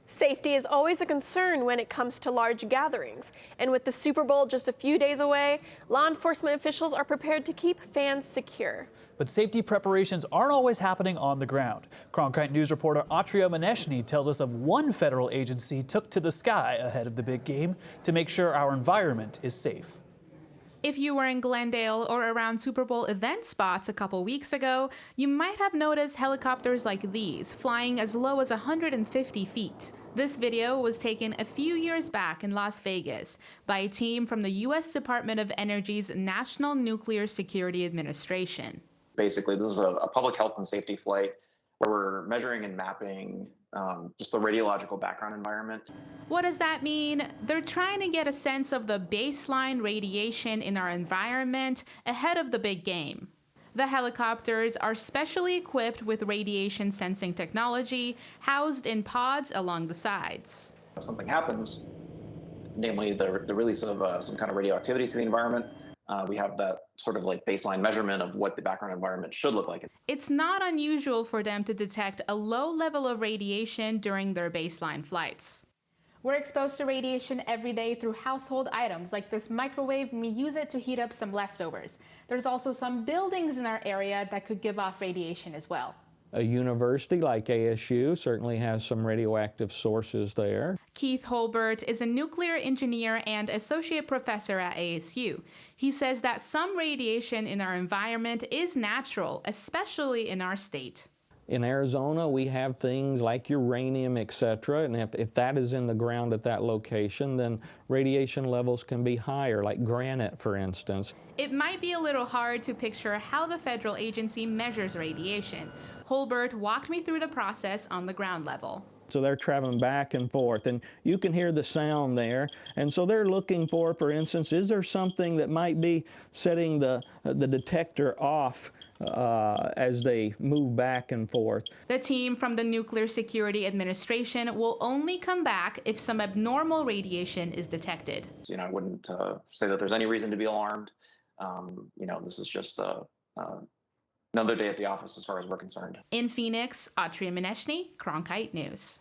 Safety is always a concern when it comes to large gatherings, and with the Super Bowl just a few days away, law enforcement officials are prepared to keep fans secure. But safety preparations aren't always happening on the ground. Cronkite News reporter Autriya Maneshni tells us of one federal agency took to the sky ahead of the big game to make sure our environment is safe. If you were in Glendale or around Super Bowl event spots a couple weeks ago, you might have noticed helicopters like these flying as low as 150 feet. This video was taken a few years back in Las Vegas by a team from the U.S. Department of Energy's National Nuclear Security Administration. Basically, this is a public health and safety flight where we're measuring and mapping just the radiological background environment. What does that mean? They're trying to get a sense of the baseline radiation in our environment ahead of the big game. The helicopters are specially equipped with radiation sensing technology housed in pods along the sides. If something happens, namely the release of some kind of radioactivity to the environment, we have that sort of like baseline measurement of what the background environment should look like. It's not unusual for them to detect a low level of radiation during their baseline flights. We're exposed to radiation every day through household items like this microwave, and we use it to heat up some leftovers. There's also some buildings in our area that could give off radiation as well. A university like ASU certainly has some radioactive sources there. Keith Holbert is a nuclear engineer and associate professor at ASU. He says that some radiation in our environment is natural, especially in our state. In Arizona, we have things like uranium, etc., and if that is in the ground at that location, then radiation levels can be higher, like granite, for instance. It might be a little hard to picture how the federal agency measures radiation. Holbert walked me through the process on the ground level. So they're traveling back and forth, and you can hear the sound there. And so they're looking for instance, is there something that might be setting the detector off as they move back and forth? The team from the Nuclear Security Administration will only come back if some abnormal radiation is detected. I wouldn't say that there's any reason to be alarmed. This is just another day at the office as far as we're concerned. In Phoenix, Autriya Maneshni, Cronkite News.